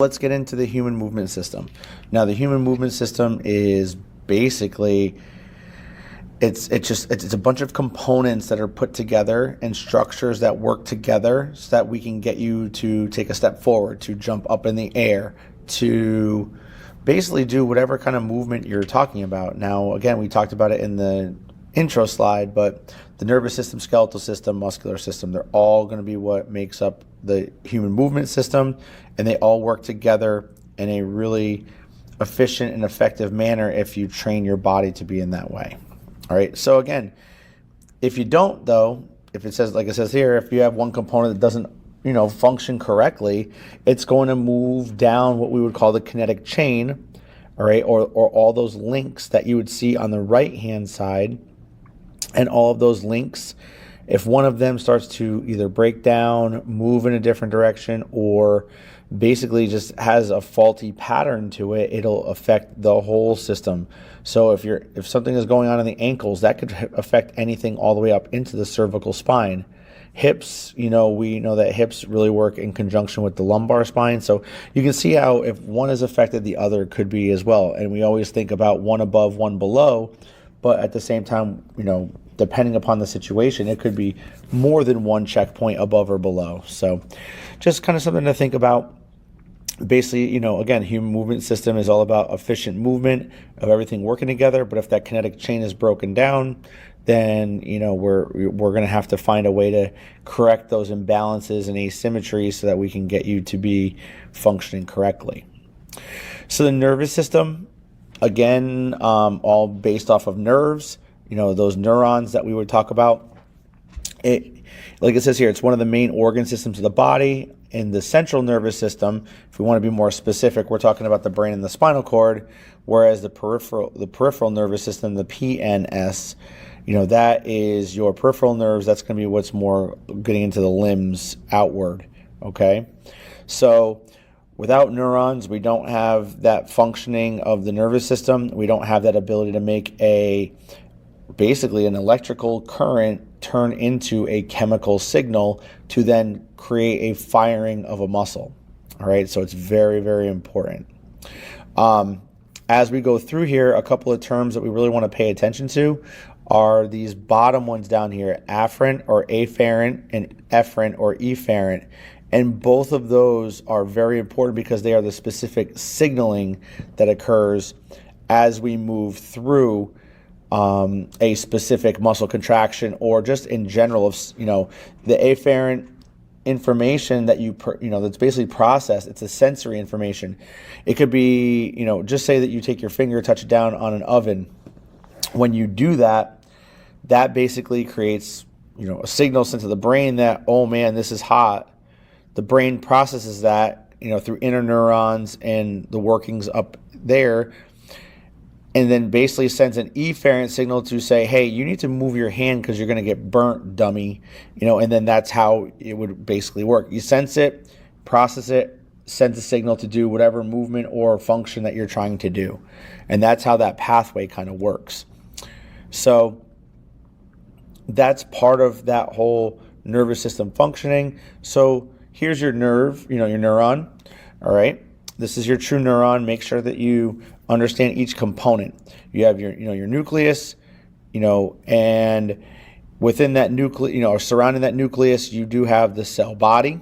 Let's get into the human movement system. Now, the human movement system is basically it's a bunch of components that are put together and structures that work together so that we can get you to take a step forward, to jump up in the air, to basically do whatever kind of movement you're talking about. Now, again, we talked about it in the intro slide, but the nervous system, skeletal system, muscular system, they're all going to be what makes up the human movement system, and they all work together in a really efficient and effective manner if you train your body to be in that way. All right, so again, if you don't though, if it says, like it says here, if you have one component that doesn't function correctly, it's going to move down what we would call the kinetic chain, all right, or all those links that you would see on the right hand side. And all of those links, if one of them starts to either break down, move in a different direction, or basically just has a faulty pattern to it, it'll affect the whole system. So if something is going on in the ankles, that could affect anything all the way up into the cervical spine. Hips, we know that hips really work in conjunction with the lumbar spine. So you can see how if one is affected, the other could be as well. And we always think about one above, one below. But at the same time, depending upon the situation, it could be more than one checkpoint above or below. So just kind of something to think about. Basically, again, human movement system is all about efficient movement of everything working together. But if that kinetic chain is broken down, then, we're going to have to find a way to correct those imbalances and asymmetries so that we can get you to be functioning correctly. So the nervous system, again, all based off of nerves, those neurons that we would talk about. Like it says here, it's one of the main organ systems of the body. In the central nervous system, if we want to be more specific, we're talking about the brain and the spinal cord, whereas the peripheral nervous system, the PNS, that is your peripheral nerves. That's going to be what's more getting into the limbs outward, okay? So without neurons, we don't have that functioning of the nervous system. We don't have that ability to make basically an electrical current turn into a chemical signal to then create a firing of a muscle. All right, so it's very, very important. As we go through here, a couple of terms that we really want to pay attention to are these bottom ones down here, afferent or afferent and efferent or efferent. And both of those are very important because they are the specific signaling that occurs as we move through a specific muscle contraction, or just in general of the afferent information that that's basically processed. It's a sensory information. It could be just say that you take your finger, touch it down on an oven. When you do that, that basically creates a signal sent to the brain that, oh man, this is hot. The brain processes that through interneurons and the workings up there, and then basically sends an efferent signal to say, hey, you need to move your hand because you're going to get burnt, dummy. And then that's how it would basically work. You sense it, process it, sends a signal to do whatever movement or function that you're trying to do. And that's how that pathway kind of works. So that's part of that whole nervous system functioning. So here's your nerve, your neuron. All right. This is your true neuron. Make sure that you understand each component. You have your nucleus, and within that nucleus, or surrounding that nucleus, you do have the cell body,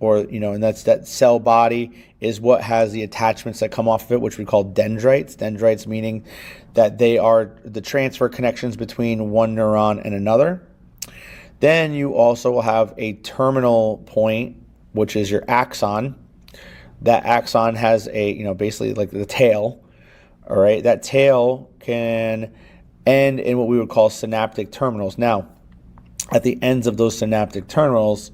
and that's that cell body is what has the attachments that come off of it, which we call dendrites. Dendrites meaning that they are the transfer connections between one neuron and another. Then you also will have a terminal point, which is your axon. That axon has a, basically like the tail, all right? That tail can end in what we would call synaptic terminals. Now, at the ends of those synaptic terminals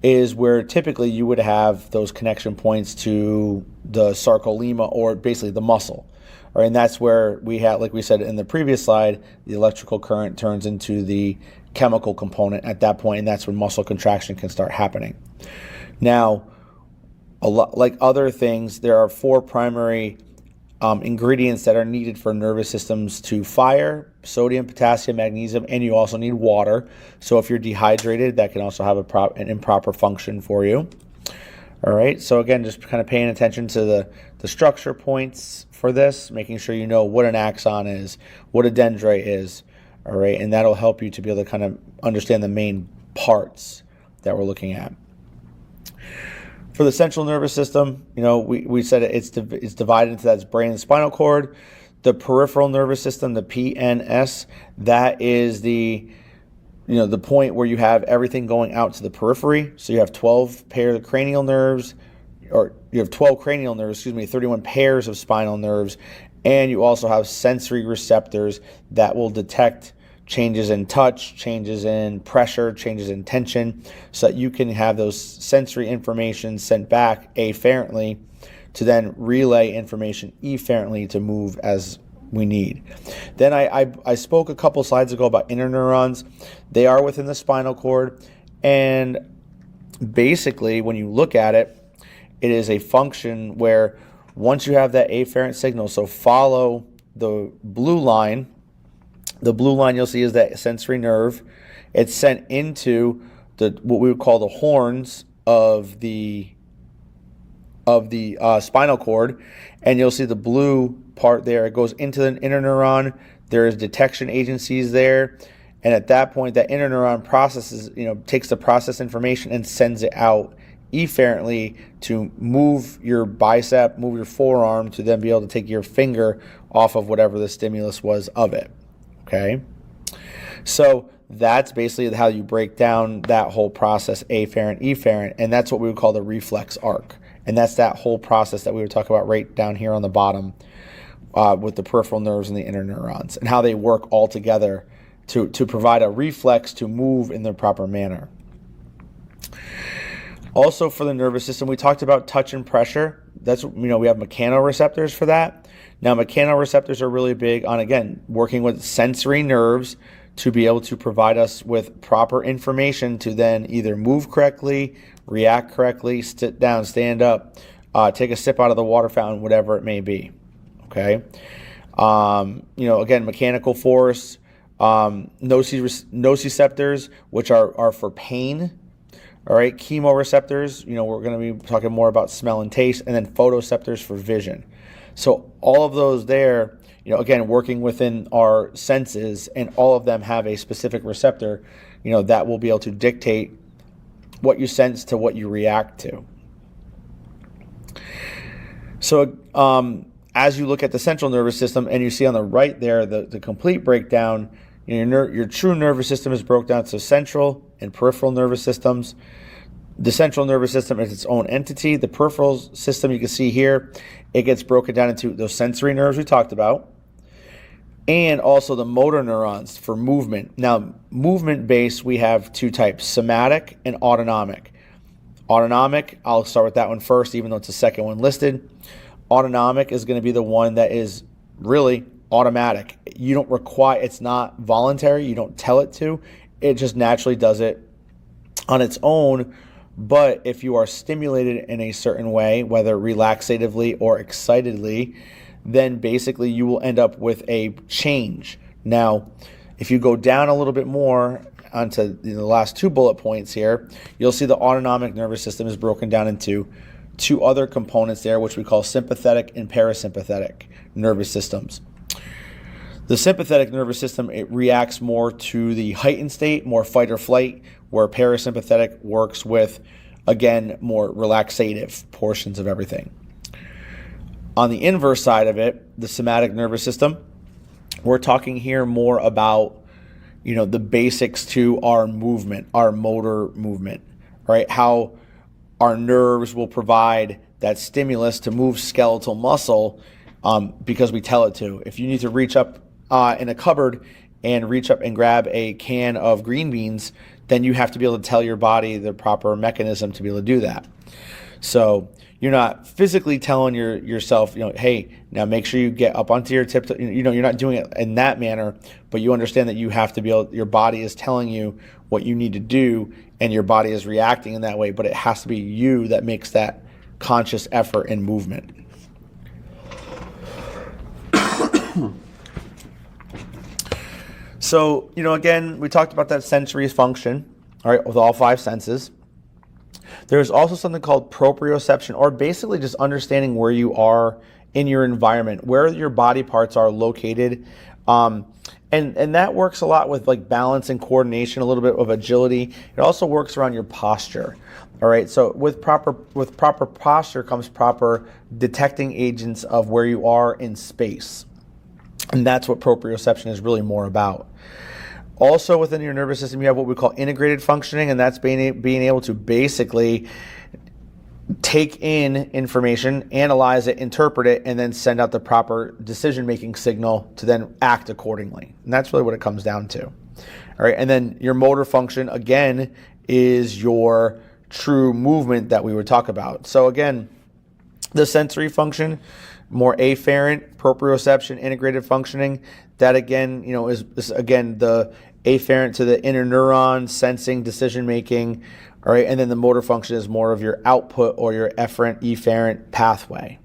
is where typically you would have those connection points to the sarcolemma, or basically the muscle, all right? And that's where we have, like we said in the previous slide, the electrical current turns into the chemical component at that point, and that's when muscle contraction can start happening. Now, a lot like other things, there are 4 primary ingredients that are needed for nervous systems to fire: sodium, potassium, magnesium, and you also need water. So if you're dehydrated, that can also have an improper function for you. All right, so again, just kind of paying attention to the structure points for this, making sure you know what an axon is, what a dendrite is, all right, and that'll help you to be able to kind of understand the main parts that we're looking at. For the central nervous system, we said it's divided into that brain and spinal cord. The peripheral nervous system, the PNS, that is the point where you have everything going out to the periphery. So you have 12 pairs of cranial nerves, or you have 12 cranial nerves, 31 pairs of spinal nerves, and you also have sensory receptors that will detect changes in touch, changes in pressure, changes in tension, so that you can have those sensory information sent back afferently to then relay information efferently to move as we need. Then I spoke a couple slides ago about interneurons. They are within the spinal cord, and basically when you look at it, it is a function where once you have that afferent signal, so follow the blue line you'll see is that sensory nerve. It's sent into what we would call the horns of the spinal cord, and you'll see the blue part there. It goes into the interneuron. There is detection agencies there, and at that point, that interneuron processes, takes the process information and sends it out efferently to move your bicep, move your forearm, to then be able to take your finger off of whatever the stimulus was of it. Okay, so that's basically how you break down that whole process, afferent, efferent, and that's what we would call the reflex arc. And that's that whole process that we were talking about right down here on the bottom with the peripheral nerves and the interneurons, and how they work all together to provide a reflex to move in the proper manner. Also, for the nervous system, we talked about touch and pressure. That's, we have mechanoreceptors for that. Now, mechanoreceptors are really big on, again, working with sensory nerves to be able to provide us with proper information to then either move correctly, react correctly, sit down, stand up, take a sip out of the water fountain, whatever it may be. Okay. Again, mechanical force, nociceptors, which are for pain. All right. Chemoreceptors, we're going to be talking more about smell and taste, and then photoreceptors for vision. So all of those there, again, working within our senses, and all of them have a specific receptor, that will be able to dictate what you sense to what you react to. So as you look at the central nervous system, and you see on the right there the complete breakdown, your true nervous system is broken down to central and peripheral nervous systems. The central nervous system is its own entity. The peripheral system, you can see here, it gets broken down into those sensory nerves we talked about, and also the motor neurons for movement. Now, movement-based, we have two types, somatic and autonomic. Autonomic, I'll start with that one first, even though it's the second one listed. Autonomic is going to be the one that is really automatic. You don't require, it's not voluntary, you don't tell it to. It just naturally does it on its own. But if you are stimulated in a certain way, whether relaxatively or excitedly, then basically you will end up with a change. Now, if you go down a little bit more onto the last two bullet points here, you'll see the autonomic nervous system is broken down into two other components there, which we call sympathetic and parasympathetic nervous systems. The sympathetic nervous system, it reacts more to the heightened state, more fight or flight, where parasympathetic works with, again, more relaxative portions of everything. On the inverse side of it, the somatic nervous system, we're talking here more about, the basics to our movement, our motor movement, right? How our nerves will provide that stimulus to move skeletal muscle because we tell it to. If you need to reach up in a cupboard and reach up and grab a can of green beans, then you have to be able to tell your body the proper mechanism to be able to do that. So you're not physically telling yourself, hey, now make sure you get up onto your tip. You're not doing it in that manner, but you understand that you have to be able, your body is telling you what you need to do, and your body is reacting in that way, but it has to be you that makes that conscious effort and movement. So, again, we talked about that sensory function, all right, with all five senses. There's also something called proprioception, or basically just understanding where you are in your environment, where your body parts are located. And that works a lot with like balance and coordination, a little bit of agility. It also works around your posture. All right, so with proper posture comes proper detecting agents of where you are in space. And that's what proprioception is really more about. Also within your nervous system, you have what we call integrated functioning, and that's being able to basically take in information, analyze it, interpret it, and then send out the proper decision-making signal to then act accordingly. And that's really what it comes down to. All right, and then your motor function, again, is your true movement that we would talk about. So again, the sensory function, more afferent, proprioception, integrated functioning, that again, is again the afferent to the inner neuron, sensing, decision-making. All right, and then the motor function is more of your output or your efferent pathway.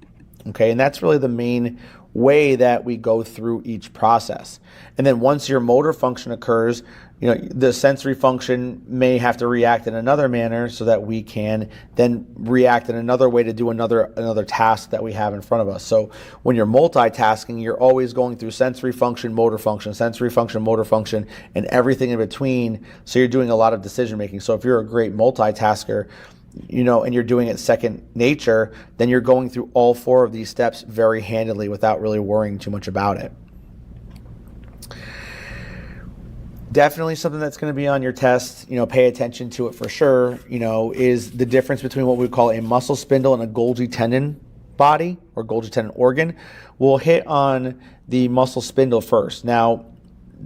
Okay, and that's really the main way that we go through each process. And then once your motor function occurs, the sensory function may have to react in another manner so that we can then react in another way to do another task that we have in front of us. So when you're multitasking, you're always going through sensory function, motor function, sensory function, motor function, and everything in between. So you're doing a lot of decision making. So if you're a great multitasker, and you're doing it second nature, then you're going through all 4 of these steps very handily without really worrying too much about it. Definitely something that's going to be on your test, pay attention to it for sure, is the difference between what we call a muscle spindle and a Golgi tendon body or Golgi tendon organ. We'll hit on the muscle spindle first. Now,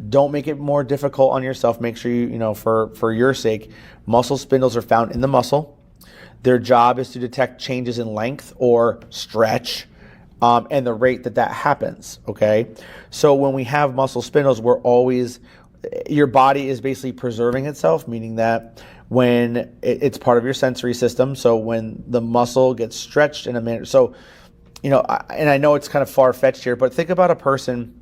don't make it more difficult on yourself. Make sure for your sake, muscle spindles are found in the muscle. Their job is to detect changes in length or stretch and the rate that happens, okay? So when we have muscle spindles, your body is basically preserving itself, meaning that when it's part of your sensory system, so when the muscle gets stretched in a manner, so, and I know it's kind of far-fetched here, but think about a person,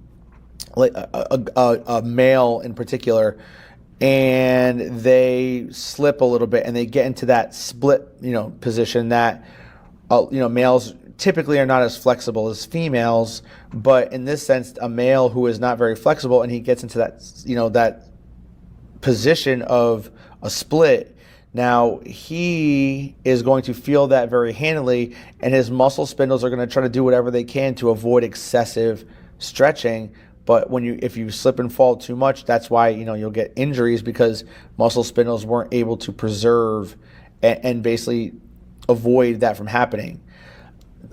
like a male in particular, and they slip a little bit and they get into that split, position that, males typically are not as flexible as females, but in this sense, a male who is not very flexible and he gets into that, that position of a split, now he is going to feel that very handily, and his muscle spindles are going to try to do whatever they can to avoid excessive stretching. But if you slip and fall too much, that's why you'll get injuries, because muscle spindles weren't able to preserve and basically avoid that from happening.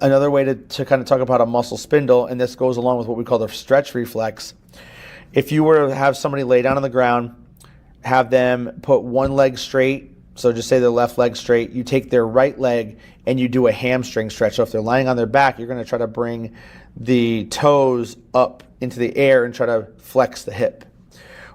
Another way to kind of talk about a muscle spindle, and this goes along with what we call the stretch reflex. If you were to have somebody lay down on the ground, have them put one leg straight, so just say their left leg straight, you take their right leg and you do a hamstring stretch. So if they're lying on their back, you're going to try to bring the toes up into the air and try to flex the hip.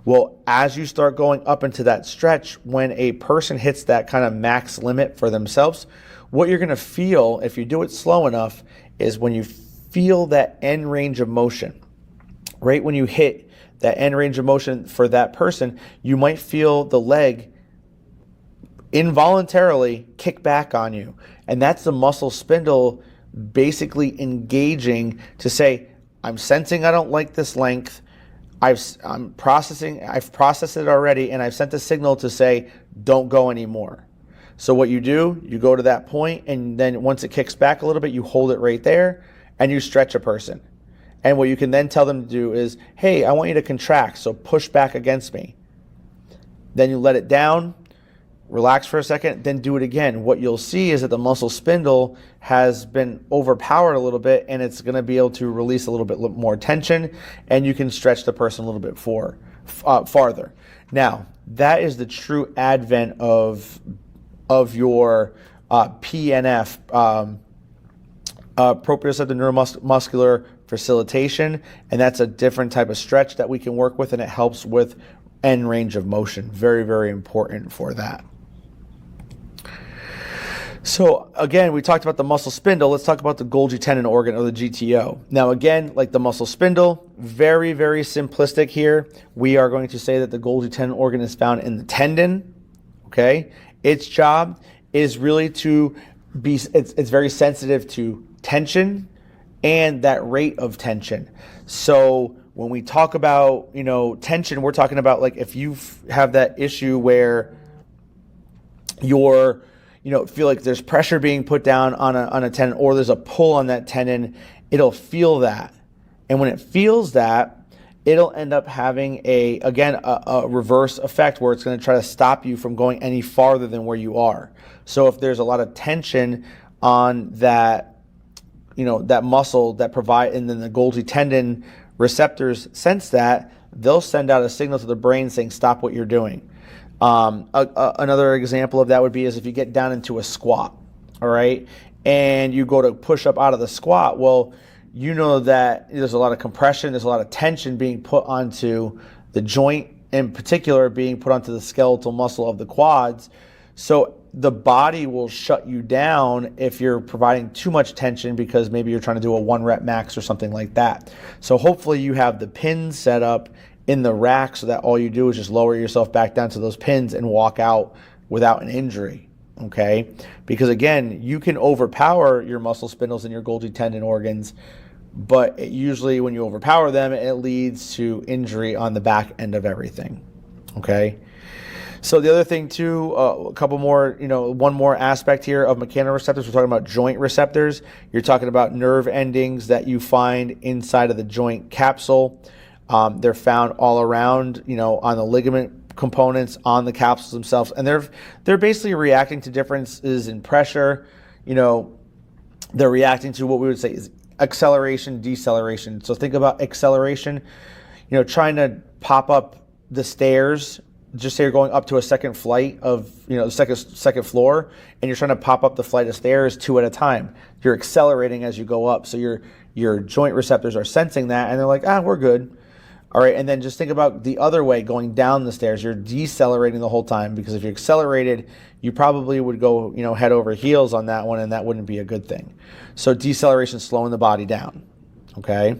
Well, as you start going up into that stretch, when a person hits that kind of max limit for themselves, what you're going to feel, if you do it slow enough, is when you feel that end range of motion. Right when you hit that end range of motion for that person, you might feel the leg involuntarily kick back on you. And that's the muscle spindle basically engaging to say, I'm sensing I don't like this length. I've processed it already, and I've sent a signal to say, don't go anymore. So what you do, you go to that point, and then once it kicks back a little bit, you hold it right there, and you stretch a person. And what you can then tell them to do is, hey, I want you to contract, so push back against me. Then you let it down, relax for a second, then do it again. What you'll see is that the muscle spindle has been overpowered a little bit, and it's going to be able to release a little bit more tension, and you can stretch the person a little bit farther. Now, that is the true advent of your PNF, proprioceptive neuromuscular facilitation, and that's a different type of stretch that we can work with, and it helps with end range of motion. Very, very important for that. So again, we talked about the muscle spindle. Let's talk about the Golgi tendon organ, or the GTO. Now again, like the muscle spindle, very, very simplistic here. We are going to say that the Golgi tendon organ is found in the tendon, okay? Its job is really to be, it's very sensitive to tension and that rate of tension. So when we talk about, tension, we're talking about like if you have that issue where you're, feel like there's pressure being put down on a tendon, or there's a pull on that tendon, it'll feel that. And when it feels that, it'll end up having a reverse effect where it's going to try to stop you from going any farther than where you are. So if there's a lot of tension on that, that muscle that and then the Golgi tendon receptors sense that, they'll send out a signal to the brain saying, stop what you're doing. Another example of that would be is if you get down into a squat, all right, and you go to push up out of the squat. Well, you know that there's a lot of compression, there's a lot of tension being put onto the joint, in particular being put onto the skeletal muscle of the quads. So the body will shut you down if you're providing too much tension, because maybe you're trying to do a 1 rep max or something like that. So hopefully you have the pins set up in the rack so that all you do is just lower yourself back down to those pins and walk out without an injury, okay? Because again, you can overpower your muscle spindles and your Golgi tendon organs, but usually when you overpower them, it leads to injury on the back end of everything, okay? So the other thing too, a couple more, one more aspect here of mechanoreceptors. We're talking about joint receptors. You're talking about nerve endings that you find inside of the joint capsule. They're found all around, on the ligament components, on the capsules themselves, and they're basically reacting to differences in pressure. They're reacting to what we would say is acceleration, deceleration. So think about acceleration, trying to pop up the stairs. Just say you're going up to a second flight of, the second floor, and you're trying to pop up the flight of stairs 2 at a time. You're accelerating as you go up. So your joint receptors are sensing that, and they're like, we're good. All right, and then just think about the other way, going down the stairs. You're decelerating the whole time, because if you accelerated, you probably would go, head over heels on that one, and that wouldn't be a good thing. So deceleration is slowing the body down, okay?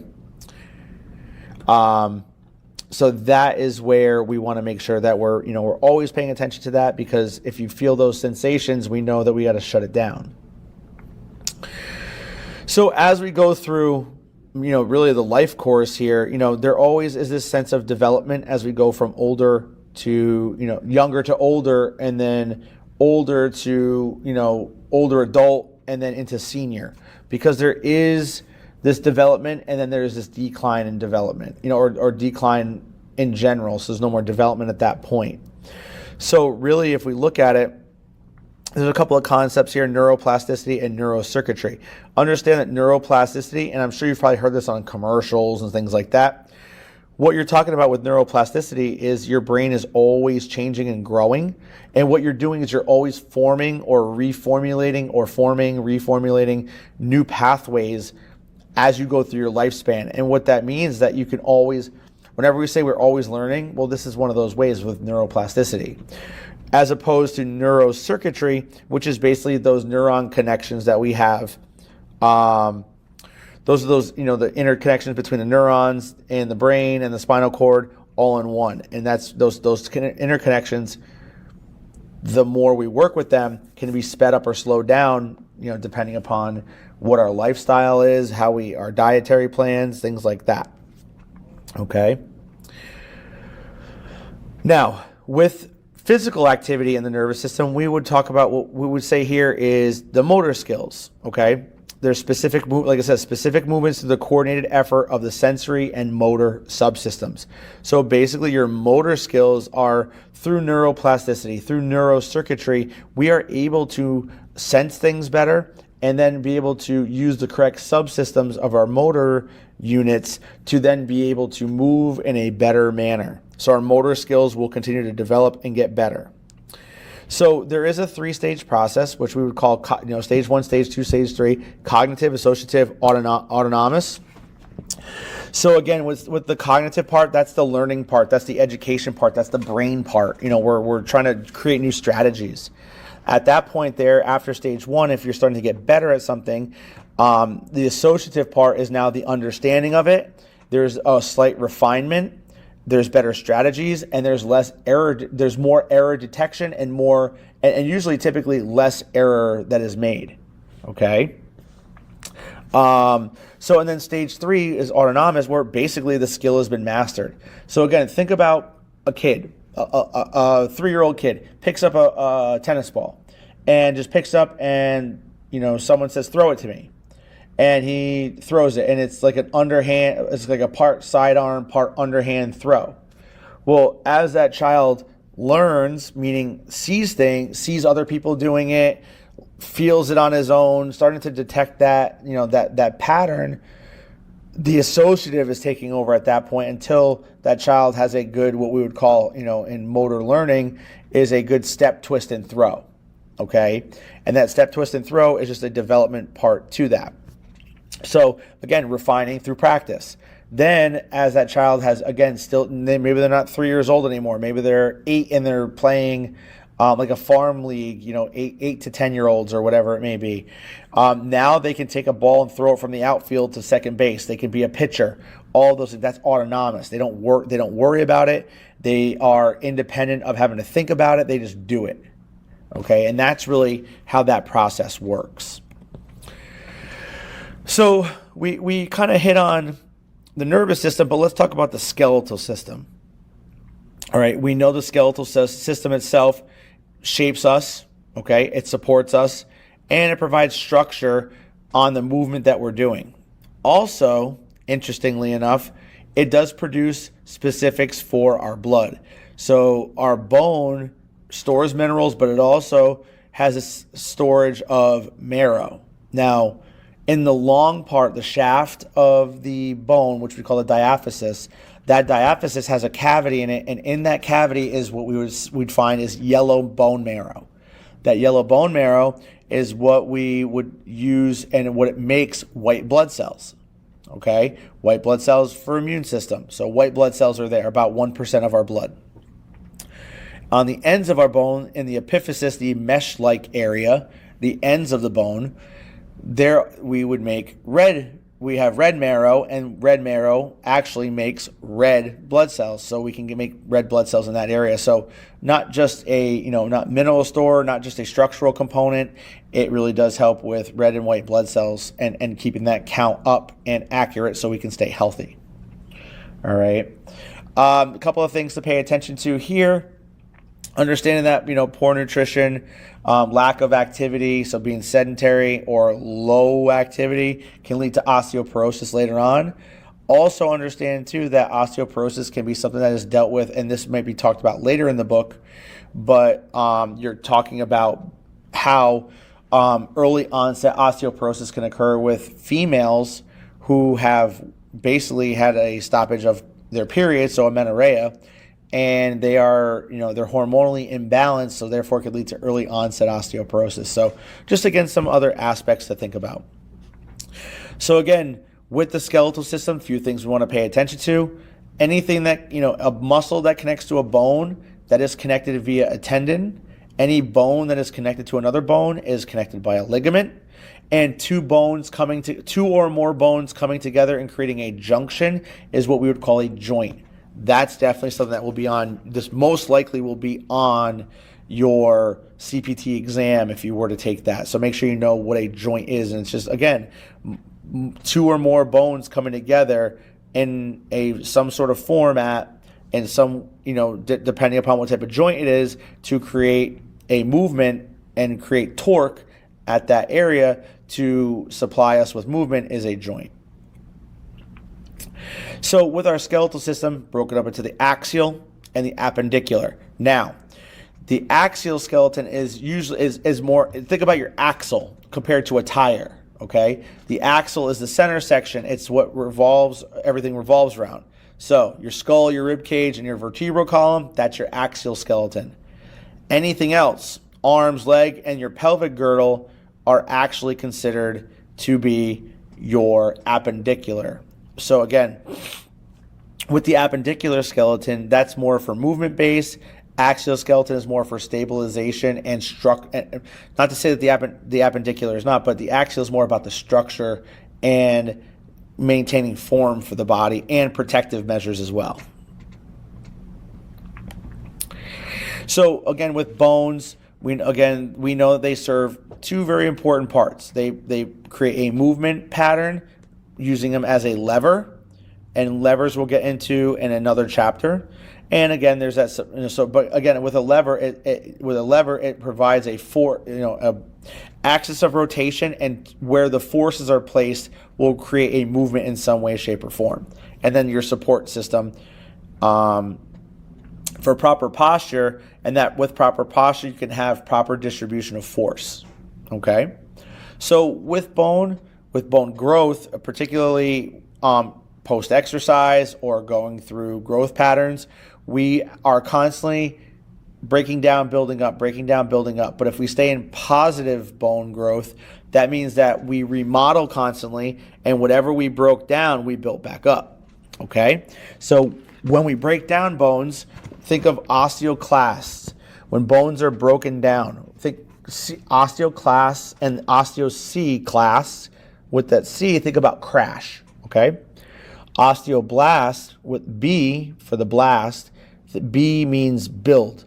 So that is where we want to make sure that we're always paying attention to that, because if you feel those sensations, we know that we got to shut it down. So as we go through, really the life course here, there always is this sense of development as we go from older to, younger to older, and then older to, older adult, and then into senior, because there is this development, and then there's this decline in development, or decline in general. So there's no more development at that point. So really, if we look at it, there's a couple of concepts here: neuroplasticity and neurocircuitry. Understand that neuroplasticity, and I'm sure you've probably heard this on commercials and things like that. What you're talking about with neuroplasticity is your brain is always changing and growing. And what you're doing is you're always forming or reformulating new pathways as you go through your lifespan. And what that means is that you can always, whenever we say we're always learning, well, this is one of those ways with neuroplasticity. As opposed to neurocircuitry, which is basically those neuron connections that we have. Those are those, the interconnections between the neurons and the brain and the spinal cord all in one. And that's those interconnections, the more we work with them, can be sped up or slowed down, depending upon what our lifestyle is, our dietary plans, things like that. Okay. Now, with physical activity in the nervous system, we would talk about what we would say here is the motor skills. Okay. There's specific movements to the coordinated effort of the sensory and motor subsystems. So basically your motor skills are through neuroplasticity, through neurocircuitry, we are able to sense things better and then be able to use the correct subsystems of our motor units to then be able to move in a better manner. So our motor skills will continue to develop and get better. So there is a 3-stage process, which we would call, stage 1, stage 2, stage 3, cognitive, associative, autonomous. So again, with the cognitive part, that's the learning part, that's the education part, that's the brain part. We're trying to create new strategies. At that point there, after stage 1, if you're starting to get better at something, the associative part is now the understanding of it. There's a slight refinement. There's better strategies, and there's less error. There's more error detection and more and usually typically less error that is made. Okay. So, and then stage 3 is autonomous, where basically the skill has been mastered. So again, think about a kid, a 3-year-old kid picks up a tennis ball and just picks up, and someone says, throw it to me. And he throws it, and it's like an underhand, it's like a part sidearm, part underhand throw. Well, as that child learns, meaning sees other people doing it, feels it on his own, starting to detect that, that pattern, the associative is taking over at that point until that child has a good, what we would call, in motor learning, is a good step, twist, and throw. Okay? And that step, twist, and throw is just a development part to that. So again, refining through practice. Then as that child has, again, maybe they're not 3 years old anymore. Maybe they're 8 and they're playing like a farm league, 8 to 10-year-olds or whatever it may be. Now they can take a ball and throw it from the outfield to second base. They can be a pitcher. All those things, that's autonomous. They don't worry about it. They are independent of having to think about it. They just do it. Okay, and that's really how that process works. So we kind of hit on the nervous system, but let's talk about the skeletal system. All right, we know the skeletal system itself shapes us, okay? It supports us, and it provides structure on the movement that we're doing. Also, interestingly enough, it does produce specifics for our blood. So our bone stores minerals, but it also has a storage of marrow. Now, in the long part, the shaft of the bone, which we call the diaphysis, that diaphysis has a cavity in it, and in that cavity is what we'd find is yellow bone marrow. That yellow bone marrow is what we would use and what it makes white blood cells. Okay? White blood cells for immune system. So white blood cells are there, about 1% of our blood. On the ends of our bone, in the epiphysis, the mesh-like area, the ends of the bone, there we would make we have red marrow, and red marrow actually makes red blood cells, so we can make red blood cells in that area. So not just not mineral store, not just a structural component, it really does help with red and white blood cells and keeping that count up and accurate so we can stay healthy. All right. A couple of things to pay attention to here. Understanding that, poor nutrition, lack of activity, so being sedentary or low activity can lead to osteoporosis later on. Also understand, too, that osteoporosis can be something that is dealt with, and this might be talked about later in the book, but you're talking about how early onset osteoporosis can occur with females who have basically had a stoppage of their period, so amenorrhea, and they are, they're hormonally imbalanced, so therefore it could lead to early onset osteoporosis. So just again, some other aspects to think about. So again, with the skeletal system, a few things we want to pay attention to. Anything that, a muscle that connects to a bone that is connected via a tendon, any bone that is connected to another bone is connected by a ligament, and two or more bones coming together and creating a junction is what we would call a joint. That's definitely something that will be most likely will be on your CPT exam if you were to take that. So make sure you know what a joint is. And it's just, again, two or more bones coming together in some sort of format and some, depending upon what type of joint it is, to create a movement and create torque at that area to supply us with movement is a joint. So with our skeletal system broken up into the axial and the appendicular. Now, the axial skeleton is more, think about your axle compared to a tire, okay? The axle is the center section. It's what everything revolves around. So your skull, your rib cage, and your vertebral column, that's your axial skeleton. Anything else, arms, leg, and your pelvic girdle are actually considered to be your appendicular. So again, with the appendicular skeleton, that's more for movement base. Axial skeleton is more for stabilization and not to say that the appendicular is not, but the axial is more about the structure and maintaining form for the body and protective measures as well. So again, with bones, we know that they serve two very important parts. They create a movement pattern using them as a lever, and levers we'll get into in another chapter. And again, there's that. But again, with a lever, it provides a axis of rotation, and where the forces are placed will create a movement in some way, shape, or form. And then your support system for proper posture, and that with proper posture you can have proper distribution of force. Okay, so with bone growth, particularly post-exercise or going through growth patterns, we are constantly breaking down, building up, breaking down, building up. But if we stay in positive bone growth, that means that we remodel constantly, and whatever we broke down, we built back up. Okay? So when we break down bones, think of osteoclasts. When bones are broken down, think osteoclasts and osteoclasts. With that C, think about crash. Okay? Osteoblast with B for the blast. The B means build.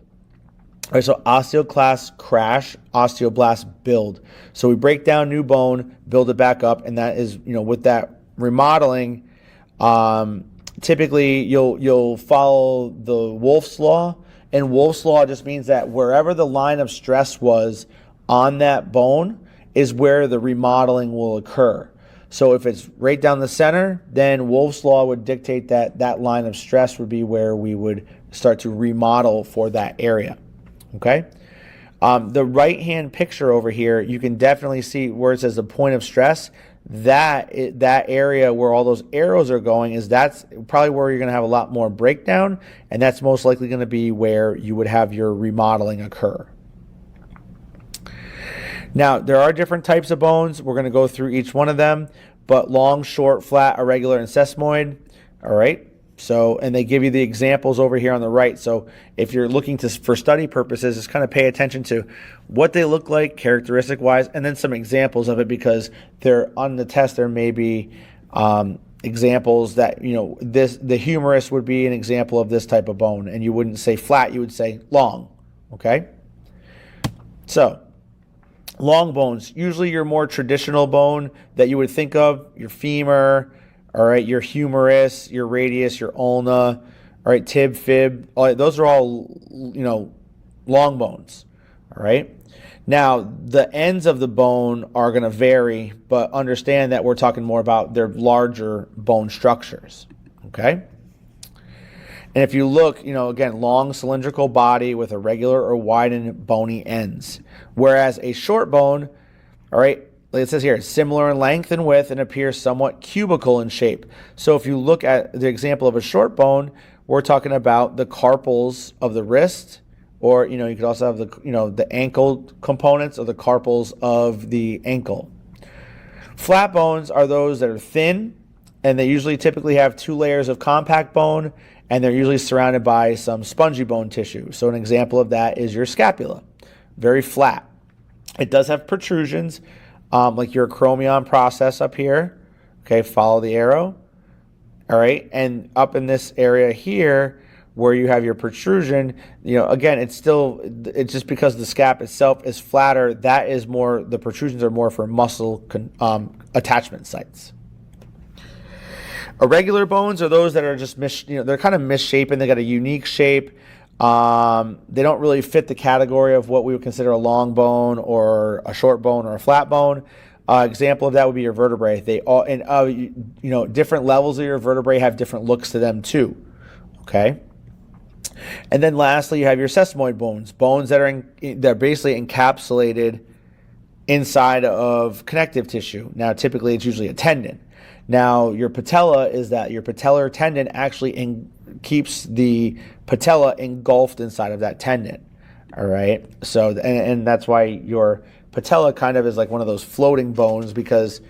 All right, so osteoclast crash, osteoblast build. So we break down new bone, build it back up, and that is, with that remodeling, typically you'll follow the Wolff's Law, and Wolff's Law just means that wherever the line of stress was on that bone is where the remodeling will occur. So if it's right down the center, then Wolff's Law would dictate that that line of stress would be where we would start to remodel for that area. Okay? The right-hand picture over here, you can definitely see where it says the point of stress. That area where all those arrows are going that's probably where you're going to have a lot more breakdown, and that's most likely going to be where you would have your remodeling occur. Now, there are different types of bones. We're going to go through each one of them, but long, short, flat, irregular, and sesamoid. All right. So, and they give you the examples over here on the right. So if you're looking for study purposes, just kind of pay attention to what they look like characteristic-wise, and then some examples of it, because they're on the test. There may be examples that, the humerus would be an example of this type of bone, and you wouldn't say flat, you would say long. Okay. So, long bones, usually your more traditional bone that you would think of, your femur, all right, your humerus, your radius, your ulna, all right, tib, fib, all right, those are all, long bones, all right? Now, the ends of the bone are going to vary, but understand that we're talking more about their larger bone structures, okay? And if you look, again, long cylindrical body with irregular or widened bony ends. Whereas a short bone, all right, like it says here, similar in length and width and appears somewhat cubical in shape. So if you look at the example of a short bone, we're talking about the carpals of the wrist, or, you could also have the ankle components of the carpals of the ankle. Flat bones are those that are thin, and they usually typically have 2 layers of compact bone, and they're usually surrounded by some spongy bone tissue. So an example of that is your scapula, very flat. It does have protrusions, like your acromion process up here. Okay, follow the arrow. All right, and up in this area here where you have your protrusion, again, it's just because the scap itself is flatter, that is more, the protrusions are more for muscle attachment sites. Irregular bones are those that are just they're kind of misshapen. They got a unique shape. They don't really fit the category of what we would consider a long bone or a short bone or a flat bone. Example of that would be your vertebrae. They all, and different levels of your vertebrae have different looks to them too. Okay. And then lastly, you have your sesamoid bones that are basically encapsulated inside of connective tissue. Now, typically, it's usually a tendon. Now, your patella is that your patellar tendon actually keeps the patella engulfed inside of that tendon. All right. So, and that's why your patella kind of is like one of those floating bones, because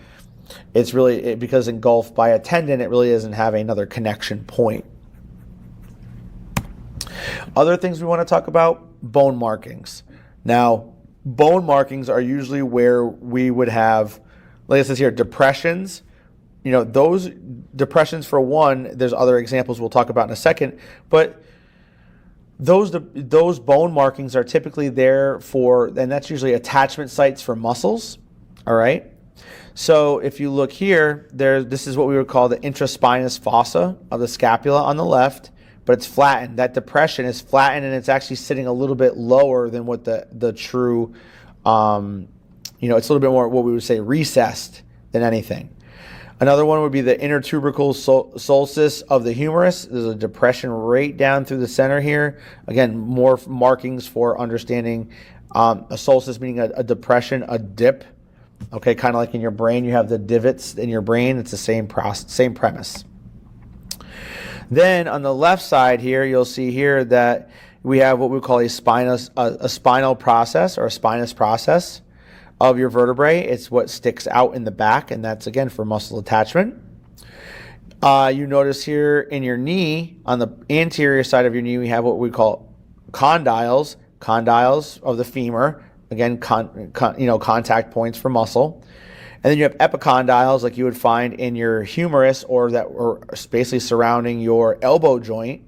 because engulfed by a tendon, it really doesn't have another connection point. Other things we want to talk about, bone markings. Now, bone markings are usually where we would have, like it says here, depressions. Those depressions, for one, there's other examples we'll talk about in a second, but those bone markings are typically there for, and that's usually attachment sites for muscles. All right. So if you look here, this is what we would call the intraspinous fossa of the scapula on the left, but it's flattened. That depression is flattened, and it's actually sitting a little bit lower than what the true, it's a little bit more what we would say recessed than anything. Another one would be the intertubercle solstice of the humerus. There's a depression right down through the center here. Again, more markings for understanding a solstice meaning a depression, a dip. Okay, kind of like in your brain, you have the divots in your brain. It's the same premise. Then on the left side here, you'll see here that we have what we call a spinal process or a spinous process of your vertebrae. It's what sticks out in the back, and that's again for muscle attachment. You notice here in your knee, on the anterior side of your knee, we have what we call condyles of the femur. Again, contact points for muscle. And then you have epicondyles like you would find in your humerus or basically surrounding your elbow joint.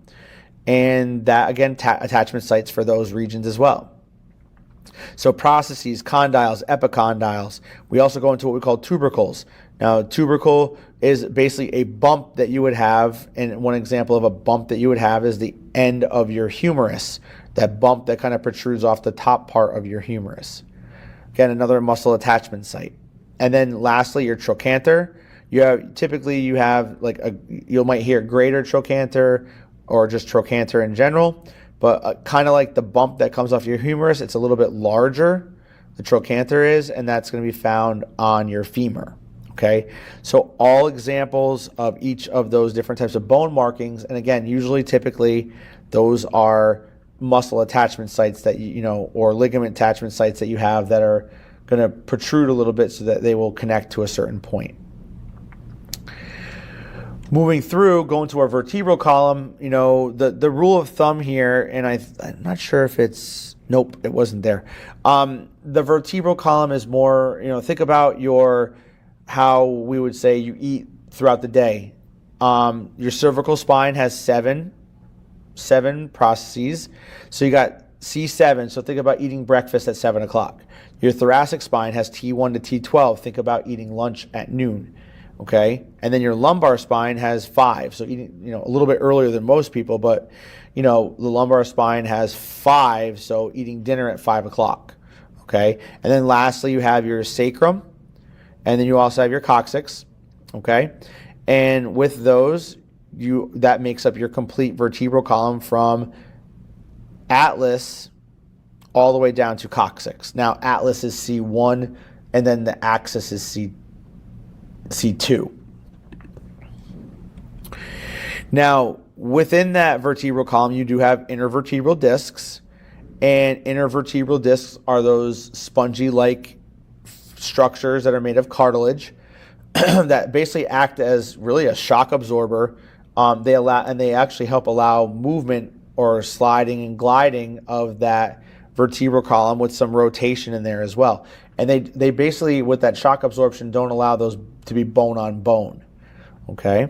And that, again, attachment sites for those regions as well. So processes, condyles, epicondyles. We also go into what we call tubercles. Now, tubercle is basically a bump that you would have, and one example of a bump that you would have is the end of your humerus. That bump that kind of protrudes off the top part of your humerus. Again, another muscle attachment site. And then lastly, your trochanter. You have like you might hear greater trochanter or just trochanter in general, but kind of like the bump that comes off your humerus, it's a little bit larger, the trochanter is, and that's going to be found on your femur. Okay, so all examples of each of those different types of bone markings, and again, typically, those are muscle attachment sites that or ligament attachment sites that you have that are going to protrude a little bit so that they will connect to a certain point. Moving through, going to our vertebral column, the rule of thumb here, and I'm not sure if it's, nope, it wasn't there. The vertebral column is more, think about how we would say you eat throughout the day. Your cervical spine has seven processes. So you got C7, so think about eating breakfast at 7 o'clock. Your thoracic spine has T1 to T12. Think about eating lunch at noon. Okay? And then your lumbar spine has 5. So eating, a little bit earlier than most people, but the lumbar spine has 5, so eating dinner at 5 o'clock. Okay? And then lastly, you have your sacrum, and then you also have your coccyx. Okay? And with those, that makes up your complete vertebral column from atlas all the way down to coccyx. Now, atlas is C1, and then the axis is C2. Now, within that vertebral column, you do have intervertebral discs, and intervertebral discs are those spongy-like structures that are made of cartilage that basically act as really a shock absorber. They actually help allow movement or sliding and gliding of that vertebral column with some rotation in there as well. And they basically, with that shock absorption, don't allow those to be bone on bone. Okay?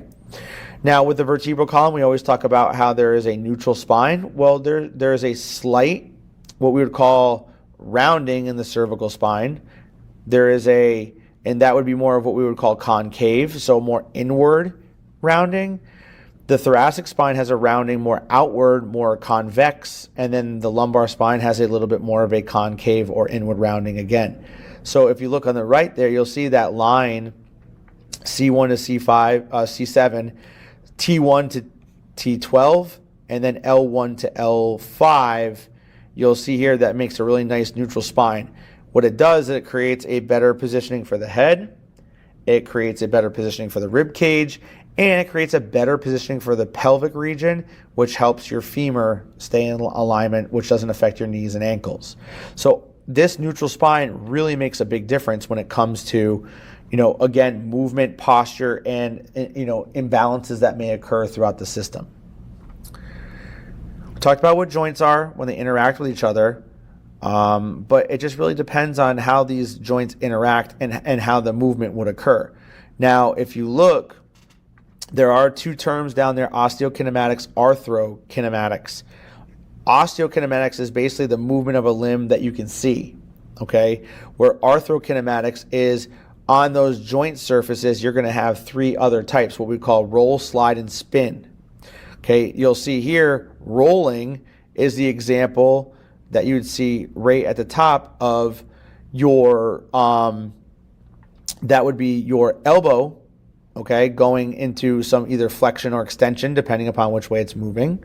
Now, with the vertebral column, we always talk about how there is a neutral spine. Well, there is a slight, what we would call rounding in the cervical spine. And that would be more of what we would call concave, so more inward rounding. The thoracic spine has a rounding more outward, more convex, and then the lumbar spine has a little bit more of a concave or inward rounding again. So if you look on the right there, you'll see that line C1 to C7, T1 to T12, and then L1 to L5. You'll see here that makes a really nice neutral spine. What it does is it creates a better positioning for the head, it creates a better positioning for the rib cage, and it creates a better positioning for the pelvic region, which helps your femur stay in alignment, which doesn't affect your knees and ankles. So this neutral spine really makes a big difference when it comes to, again, movement, posture, and, imbalances that may occur throughout the system. We talked about what joints are when they interact with each other, but it just really depends on how these joints interact and how the movement would occur. Now, if you look, there are two terms down there, osteokinematics, arthrokinematics. Osteokinematics is basically the movement of a limb that you can see, okay? Where arthrokinematics is on those joint surfaces, you're going to have three other types, what we call roll, slide, and spin. Okay, you'll see here, rolling is the example that you would see right at the top of your, that would be your elbow, okay, going into some either flexion or extension, depending upon which way it's moving.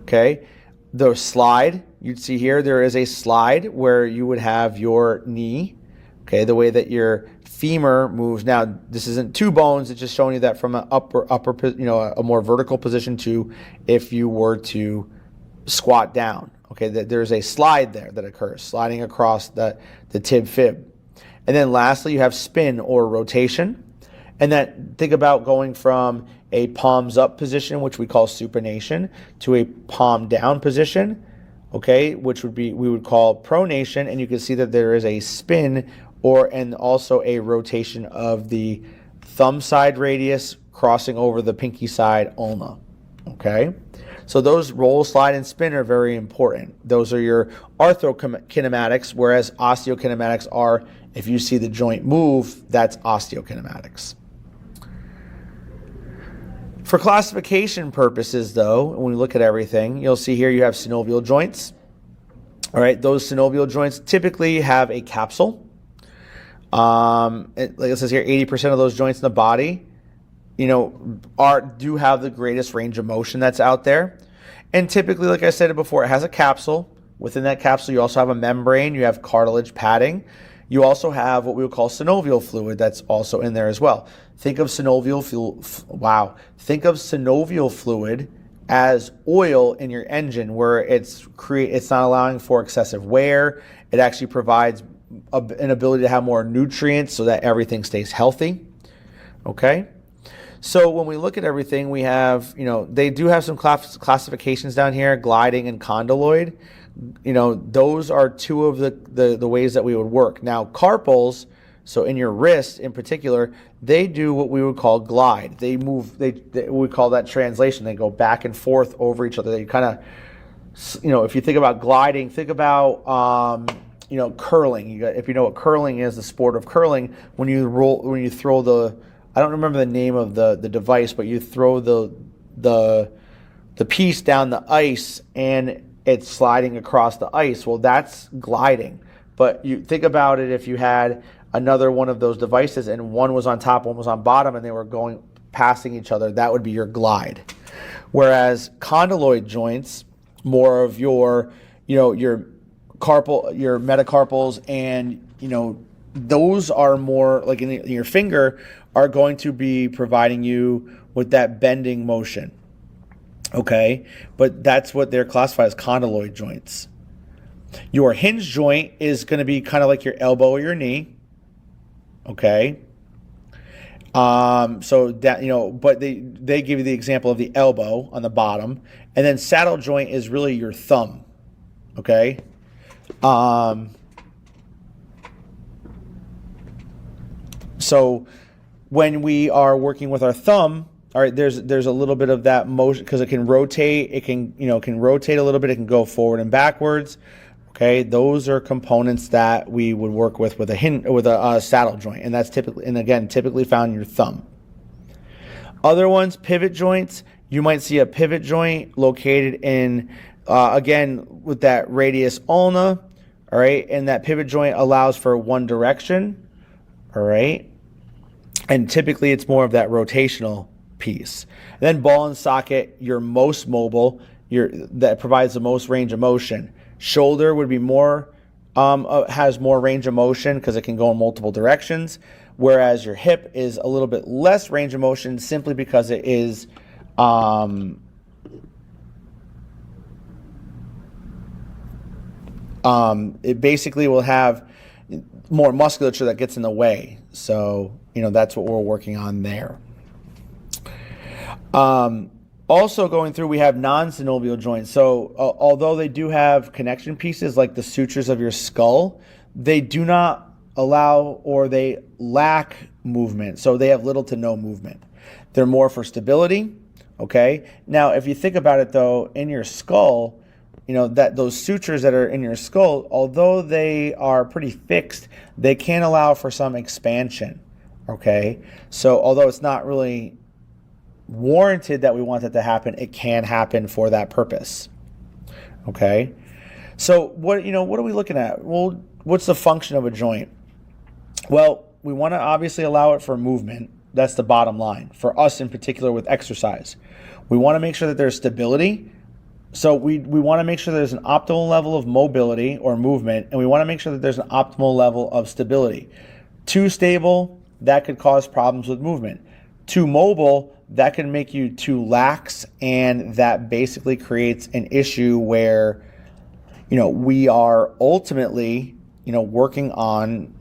Okay, the slide, you'd see here, there is a slide where you would have your knee, okay, the way that your femur moves. Now, this isn't two bones, it's just showing you that from an upper, a more vertical position to if you were to squat down. Okay, there's a slide there that occurs, sliding across the tib fib. And then lastly, you have spin or rotation. And then think about going from a palms up position, which we call supination, to a palm down position, okay, which would be, we would call pronation. And you can see that there is a spin and also a rotation of the thumb side radius crossing over the pinky side ulna, okay? So those roll, slide, and spin are very important. Those are your arthrokinematics, whereas osteokinematics are, if you see the joint move, that's osteokinematics. For classification purposes, though, when we look at everything, you'll see here you have synovial joints. All right, those synovial joints typically have a capsule. Like it says here, 80% of those joints in the body, do have the greatest range of motion that's out there. And typically, like I said before, it has a capsule. Within that capsule, you also have a membrane. You have cartilage padding. You also have what we would call synovial fluid that's also in there as well. Think of synovial fluid as oil in your engine, where it's not allowing for excessive wear. It actually provides an ability to have more nutrients so that everything stays healthy. Okay? So when we look at everything, we have, they do have some classifications down here, gliding and condyloid. Those are two of the ways that we would work. Now, carpals, so in your wrist in particular, they do what we would call glide. They move, we call that translation. They go back and forth over each other. They kind of, if you think about gliding, think about, curling. If you know what curling is, the sport of curling, when you throw the, I don't remember the name of the device, but you throw the piece down the ice and it's sliding across the ice. Well, that's gliding. But you think about it, if you had another one of those devices and one was on top, one was on bottom, and they were passing each other, that would be your glide. Whereas condyloid joints, more of your metacarpals, and those are more like in your finger, are going to be providing you with that bending motion. Okay, but that's what they're classified as, condyloid joints. Your hinge joint is going to be kind of like your elbow or your knee. Okay. So that, but they give you the example of the elbow on the bottom, and then saddle joint is really your thumb. Okay. So when we are working with our thumb, all right, there's a little bit of that motion because it can rotate. It can rotate a little bit. It can go forward and backwards. Okay, those are components that we would work with a saddle joint, and that's typically found in your thumb. Other ones, pivot joints. You might see a pivot joint located in again with that radius ulna. All right, and that pivot joint allows for one direction. All right, and typically it's more of that rotational piece. And then ball and socket, your most mobile, that provides the most range of motion. Shoulder would be has more range of motion because it can go in multiple directions, whereas your hip is a little bit less range of motion simply because it is it basically will have more musculature that gets in the way. So, that's what we're working on there. Also going through, we have non-synovial joints. So although they do have connection pieces like the sutures of your skull, they do not allow, or they lack movement. So they have little to no movement. They're more for stability. Okay. Now, if you think about it though, in your skull, that those sutures that are in your skull, although they are pretty fixed, they can allow for some expansion. Okay, so although it's not really warranted that we want that to happen, it can happen for that purpose. Okay, so what are we looking at? Well, what's the function of a joint? Well, we want to obviously allow it for movement. That's the bottom line for us in particular with exercise. We want to make sure that there's stability. So we want to make sure there's an optimal level of mobility or movement, and we want to make sure that there's an optimal level of stability. Too stable, that could cause problems with movement. Too mobile, that can make you too lax, and that basically creates an issue where, we are ultimately, working on,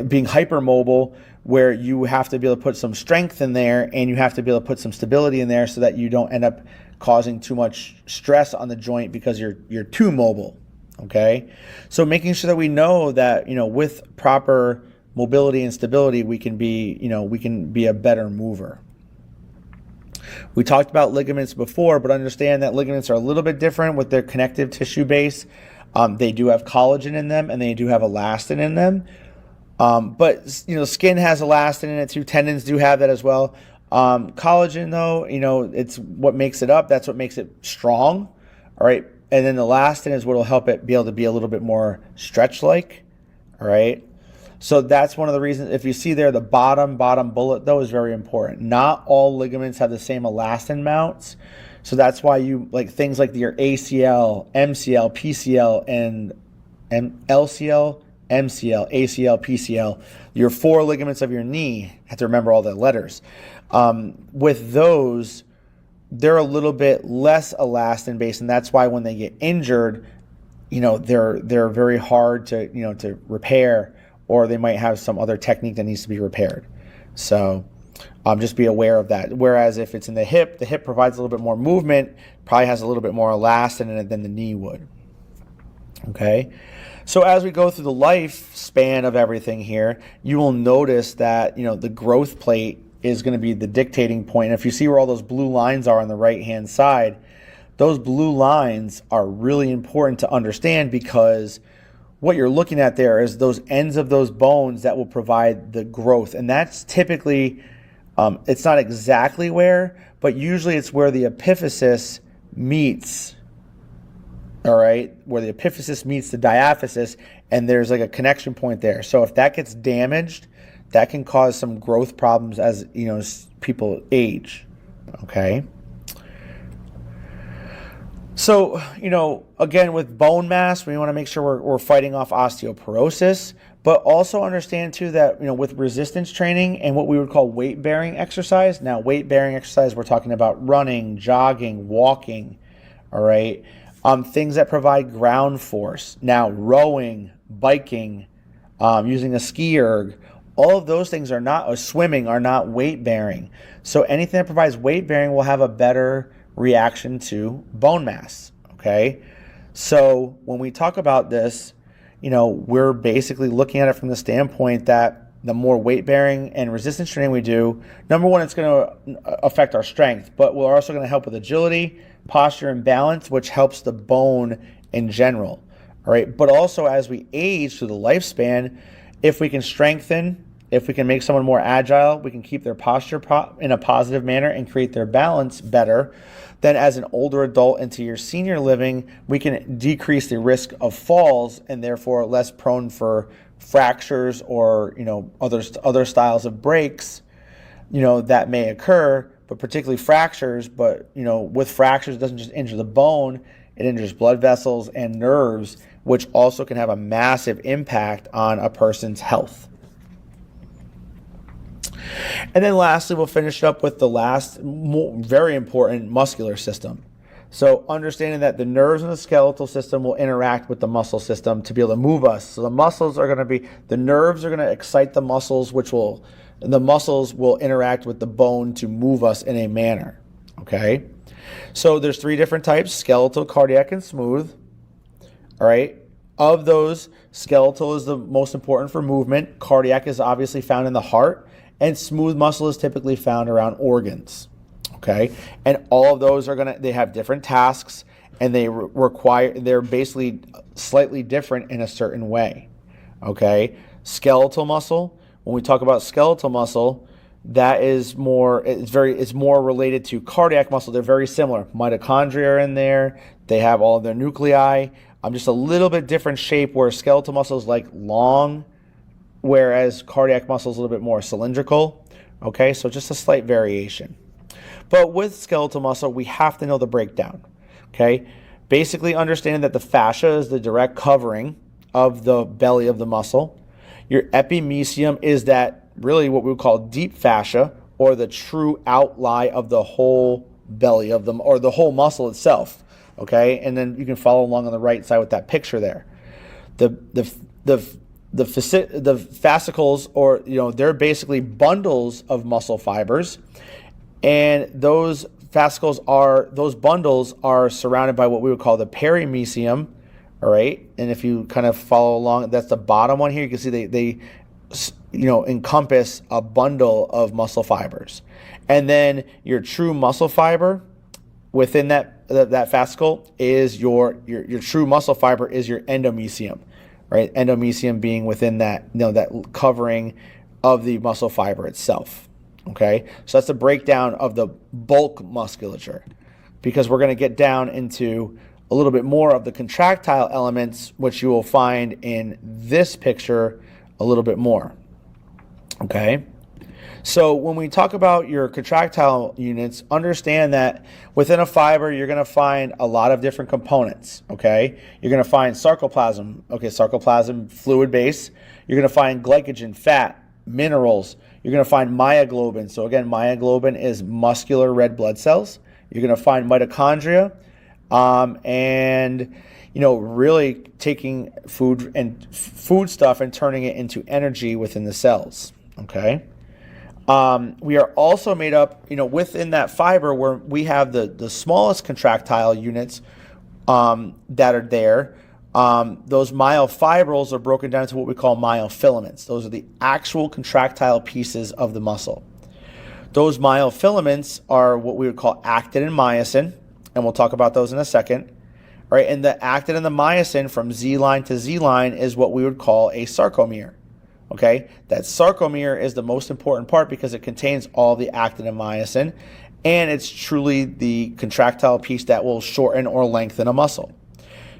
being hypermobile, where you have to be able to put some strength in there and you have to be able to put some stability in there so that you don't end up causing too much stress on the joint because you're too mobile. Okay, so making sure that we know that with proper mobility and stability, we can be a better mover. We talked about ligaments before, but understand that ligaments are a little bit different with their connective tissue base. They do have collagen in them and they do have elastin in them. But skin has elastin in it too. Tendons do have that as well. Collagen, though, it's what makes it up. That's what makes it strong. All right. And then the elastin is what will help it be able to be a little bit more stretch-like. All right. So that's one of the reasons. If you see there, the bottom bullet, though, is very important. Not all ligaments have the same elastin mounts. So that's why you like things like your ACL, MCL, PCL, and LCL, MCL, ACL, PCL, your 4 ligaments of your knee. Have to remember all the letters. With those, they're a little bit less elastin based, and that's why when they get injured, they're very hard to repair, or they might have some other technique that needs to be repaired. So just be aware of that. Whereas if it's in the hip provides a little bit more movement, probably has a little bit more elastin in it than the knee would. Okay. So as we go through the lifespan of everything here, you will notice that, the growth plate is going to be the dictating point. And if you see where all those blue lines are on the right-hand side, those blue lines are really important to understand, because what you're looking at there is those ends of those bones that will provide the growth. And that's typically, it's not exactly where, but usually it's where the epiphysis meets. All right, where the epiphysis meets the diaphysis, and there's like a connection point there. So if that gets damaged, that can cause some growth problems as people age. Okay. So again, with bone mass, we want to make sure we're fighting off osteoporosis, but also understand too that with resistance training and what we would call weight bearing exercise. Now, weight bearing exercise, we're talking about running, jogging, walking. All right. Things that provide ground force. Now, rowing, biking, using a ski erg, all of those things are not, or swimming are not weight bearing. So anything that provides weight bearing will have a better reaction to bone mass. Okay. So when we talk about this, we're basically looking at it from the standpoint that the more weight bearing and resistance training we do, number one, it's going to affect our strength, but we're also going to help with agility, posture, and balance, which helps the bone in general. All right. But also as we age through the lifespan, if we can strengthen, if we can make someone more agile, we can keep their posture in a positive manner and create their balance better. Then as an older adult into your senior living, we can decrease the risk of falls and therefore less prone for fractures or, other styles of breaks, that may occur, but particularly fractures. But, with fractures, it doesn't just injure the bone, it injures blood vessels and nerves, which also can have a massive impact on a person's health. And then lastly, we'll finish up with the last very important muscular system. So understanding that the nerves in the skeletal system will interact with the muscle system to be able to move us. So the muscles are going to be, the nerves are going to excite the muscles, the muscles will interact with the bone to move us in a manner. Okay. So there's 3 different types: skeletal, cardiac, and smooth. All right. Of those, skeletal is the most important for movement. Cardiac is obviously found in the heart. And smooth muscle is typically found around organs, okay? And all of those they have different tasks, and they're basically slightly different in a certain way. Okay, skeletal muscle. When we talk about skeletal muscle, that is it's more related to cardiac muscle. They're very similar. Mitochondria are in there. They have all of their nuclei. Just a little bit different shape, where skeletal muscle is like long, whereas cardiac muscle is a little bit more cylindrical. Okay, so just a slight variation. But with skeletal muscle, we have to know the breakdown. Okay, basically understanding that the fascia is the direct covering of the belly of the muscle. Your epimysium is that really what we would call deep fascia, or the true outline of the whole belly of them, or the whole muscle itself. Okay, and then you can follow along on the right side with that picture there. The fascicles, or they're basically bundles of muscle fibers, and those bundles are surrounded by what we would call the perimysium. All right, and if you kind of follow along, that's the bottom one here. You can see they encompass a bundle of muscle fibers, and then your true muscle fiber within that fascicle is your true muscle fiber is your endomysium, right? Endomysium being within that that covering of the muscle fiber itself. Okay, so that's the breakdown of the bulk musculature, because we're going to get down into a little bit more of the contractile elements, which you will find in this picture a little bit more. Okay, so when we talk about your contractile units, understand that within a fiber, you're going to find a lot of different components. Okay, you're going to find sarcoplasm. Okay, sarcoplasm, fluid base. You're going to find glycogen, fat, minerals. You're going to find myoglobin. So again, myoglobin is muscular red blood cells. You're going to find mitochondria, and really taking food stuff and turning it into energy within the cells. Okay. We are also made up, within that fiber, where we have the smallest contractile units that are there. Those myofibrils are broken down into what we call myofilaments. Those are the actual contractile pieces of the muscle. Those myofilaments are what we would call actin and myosin, and we'll talk about those in a second. All right, and the actin and the myosin from Z line to Z line is what we would call a sarcomere. Okay, that sarcomere is the most important part because it contains all the actin and myosin, and it's truly the contractile piece that will shorten or lengthen a muscle.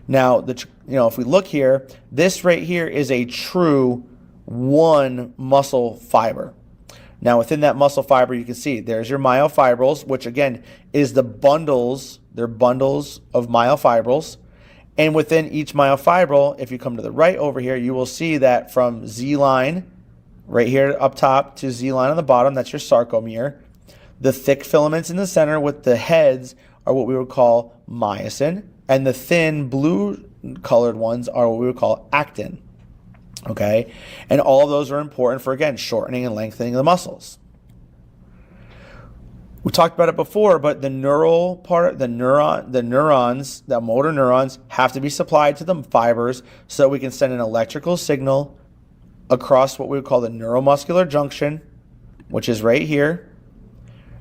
Now, if we look here, this right here is a true one muscle fiber. Now, within that muscle fiber, you can see there's your myofibrils, which again is the bundles. They're bundles of myofibrils. And within each myofibril, if you come to the right over here, you will see that from Z line right here up top to Z line on the bottom, that's your sarcomere. The thick filaments in the center with the heads are what we would call myosin, and the thin blue colored ones are what we would call actin. Okay, and all of those are important for, again, shortening and lengthening the muscles. We talked about it before, but the neural part, the neurons, the motor neurons have to be supplied to the fibers so that we can send an electrical signal across what we would call the neuromuscular junction, which is right here,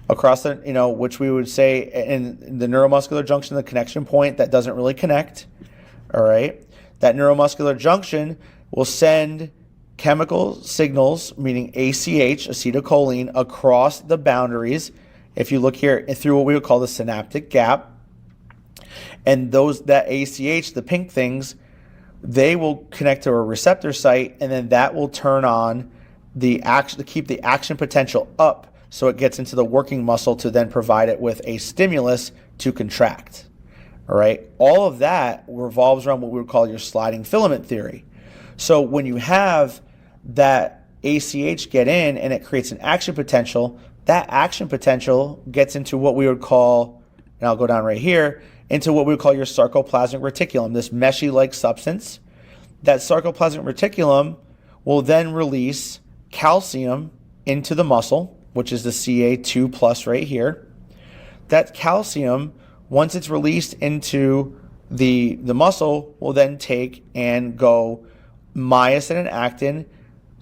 across the, which we would say in the neuromuscular junction, the connection point that doesn't really connect. All right, that neuromuscular junction will send chemical signals, meaning ACH, acetylcholine, across the boundaries. If you look here through what we would call the synaptic gap, and that ACH, the pink things, they will connect to a receptor site, and then that will turn on the action to keep the action potential up, so it gets into the working muscle to then provide it with a stimulus to contract. All right, all of that revolves around what we would call your sliding filament theory. So when you have that ACH get in and it creates an action potential, that action potential gets into what we would call, and I'll go down right here, into what we would call your sarcoplasmic reticulum, this meshy-like substance. That sarcoplasmic reticulum will then release calcium into the muscle, which is the Ca2 plus right here. That calcium, once it's released into the muscle, will then take and go myosin and actin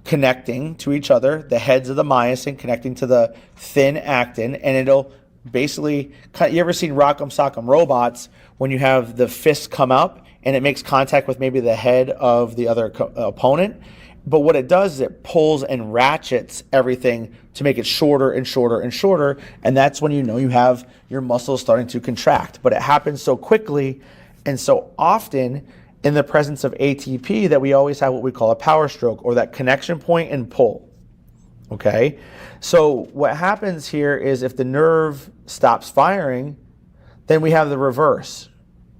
connecting to each other, the heads of the myosin connecting to the thin actin, and it'll basically, you ever seen Rock'em Sock'em Robots when you have the fist come up and it makes contact with maybe the head of the other opponent? But what it does is it pulls and ratchets everything to make it shorter and shorter and shorter, and that's when you know you have your muscles starting to contract. But it happens so quickly and so often in the presence of ATP that we always have what we call a power stroke, or that connection point and pull. Okay? So what happens here is if the nerve stops firing, then we have the reverse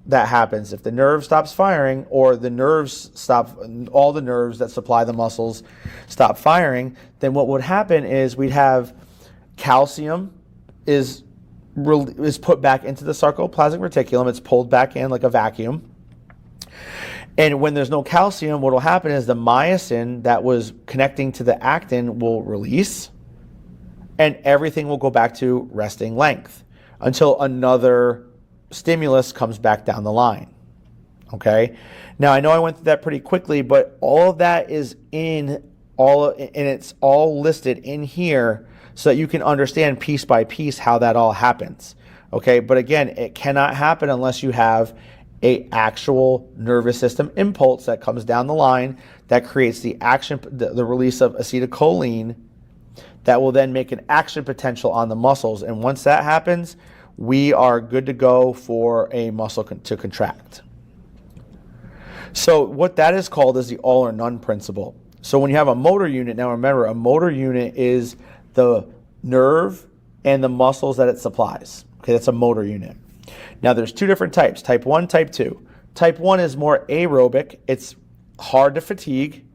that happens. If the nerve stops firing, or the nerves stop, all the nerves that supply the muscles stop firing, then what would happen is we'd have calcium is put back into the sarcoplasmic reticulum. It's pulled back in like a vacuum. And when there's no calcium, what will happen is the myosin that was connecting to the actin will release, and everything will go back to resting length until another stimulus comes back down the line. Okay? Now, I know I went through that pretty quickly, but all of that is and it's all listed in here so that you can understand piece by piece how that all happens. Okay? But again, it cannot happen unless you have a actual nervous system impulse that comes down the line that creates the action, the release of acetylcholine that will then make an action potential on the muscles. And once that happens, we are good to go for a muscle to contract. So what that is called is the all or none principle. So when you have a motor unit, now remember, a motor unit is the nerve and the muscles that it supplies. Okay, that's a motor unit. Now there's two different types, type 1, type 2. Type 1 is more aerobic. It's hard to fatigue,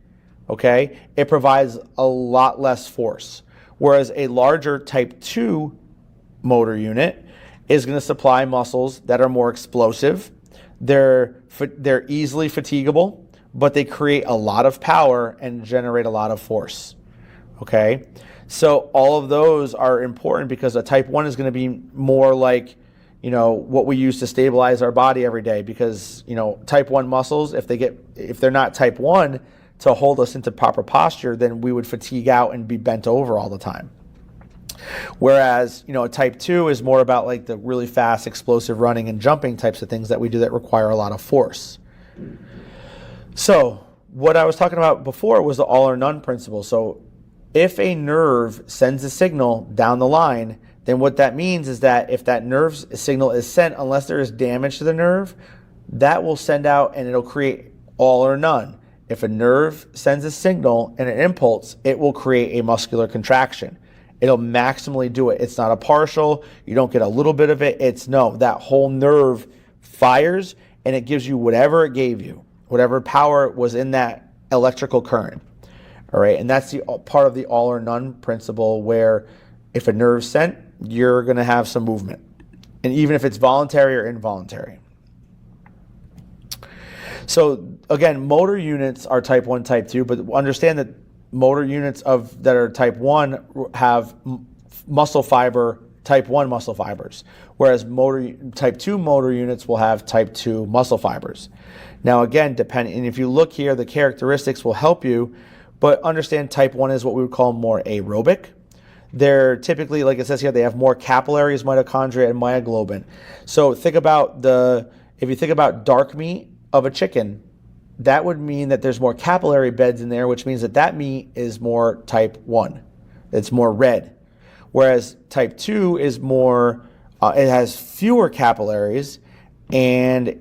okay? It provides a lot less force. Whereas a larger type 2 motor unit is going to supply muscles that are more explosive. They're easily fatigable, but they create a lot of power and generate a lot of force, okay? So all of those are important because a type 1 is going to be more like, you know, what we use to stabilize our body every day, because, you know, type 1 muscles, if they're not type 1 to hold us into proper posture, then we would fatigue out and be bent over all the time. Whereas, you know, a type 2 is more about like the really fast, explosive running and jumping types of things that we do that require a lot of force. So what I was talking about before was the all or none principle. So if a nerve sends a signal down the line, then what that means is that if that nerve signal is sent, unless there is damage to the nerve, that will send out and it'll create all or none. If a nerve sends a signal and an impulse, it will create a muscular contraction. It'll maximally do it. It's not a partial. You don't get a little bit of it. It's no, that whole nerve fires and it gives you whatever it gave you, whatever power was in that electrical current. All right, and that's the part of the all or none principle, where if a nerve's sent, you're going to have some movement, and even if it's voluntary or involuntary. So again, motor units are type 1, type 2, but understand that motor units that are type 1 have muscle fiber, type 1 muscle fibers, whereas type 2 motor units will have type 2 muscle fibers. Now again, depending, and if you look here, the characteristics will help you, but understand type 1 is what we would call more aerobic. They're typically, like it says here, they have more capillaries, mitochondria, and myoglobin. So if you think about dark meat of a chicken, that would mean that there's more capillary beds in there, which means that meat is more type 1. It's more red. Whereas type 2 is more, it has fewer capillaries, and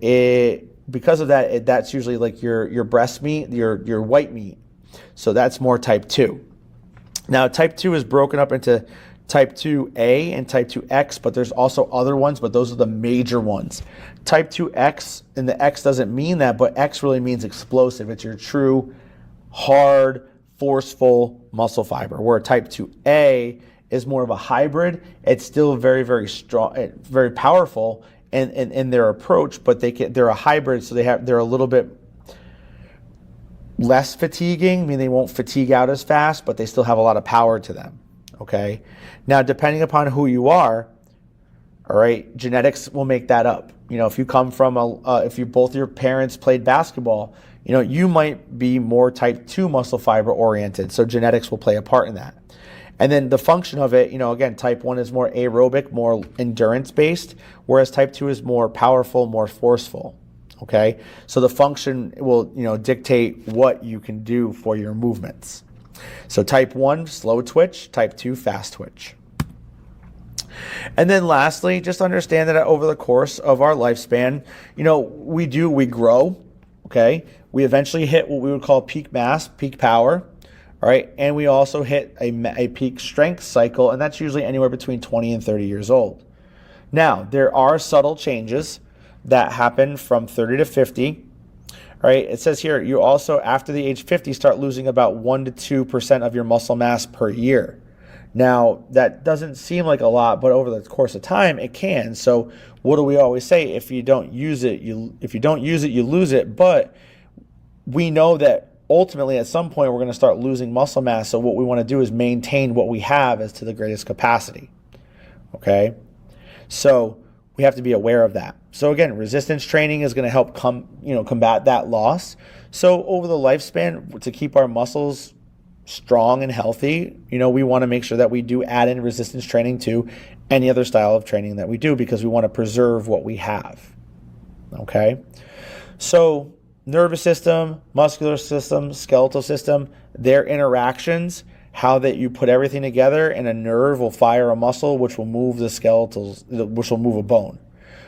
because of that, that's usually like your breast meat, your white meat. So that's more type 2. Now, type 2 is broken up into type 2A and type 2X, but there's also other ones, but those are the major ones. Type 2X, and the X doesn't mean that, but X really means explosive. It's your true, hard, forceful muscle fiber, where type 2A is more of a hybrid. It's still very, very strong, very powerful in their approach, but they're a hybrid, so they're a little bit less fatiguing. I mean, they won't fatigue out as fast, but they still have a lot of power to them. Okay. Now, depending upon who you are, all right, genetics will make that up. You know, if you come from if both your parents played basketball, you know, you might be more type 2 muscle fiber oriented. So genetics will play a part in that. And then the function of it, again, type 1 is more aerobic, more endurance-based, whereas type 2 is more powerful, more forceful, okay? So the function will, dictate what you can do for your movements. So type 1, slow twitch, type 2, fast twitch. And then lastly, just understand that over the course of our lifespan, we grow, okay? We eventually hit what we would call peak mass, peak power, all right? And we also hit a peak strength cycle, and that's usually anywhere between 20 and 30 years old. Now, there are subtle changes that happen from 30 to 50, all right? It says here, you also, after the age 50, start losing about 1 to 2% of your muscle mass per year. Now, that doesn't seem like a lot, but over the course of time, it can. So what do we always say? If you don't use it, you lose it. But we know that ultimately at some point we're going to start losing muscle mass. So what we want to do is maintain what we have as to the greatest capacity. Okay? So we have to be aware of that. So again, resistance training is going to help combat that loss. So over the lifespan, to keep our muscles strong and healthy, we want to make sure that we do add in resistance training to any other style of training that we do, because we want to preserve what we have. Okay? So nervous system, muscular system, skeletal system, their interactions, how that you put everything together, and a nerve will fire a muscle which will move the skeletals, which will move a bone.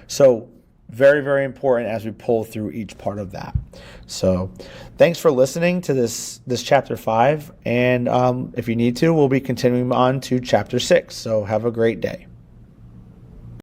So very, very important as we pull through each part of that. So thanks for listening to this chapter 5. And if you need to, we'll be continuing on to chapter 6. So have a great day.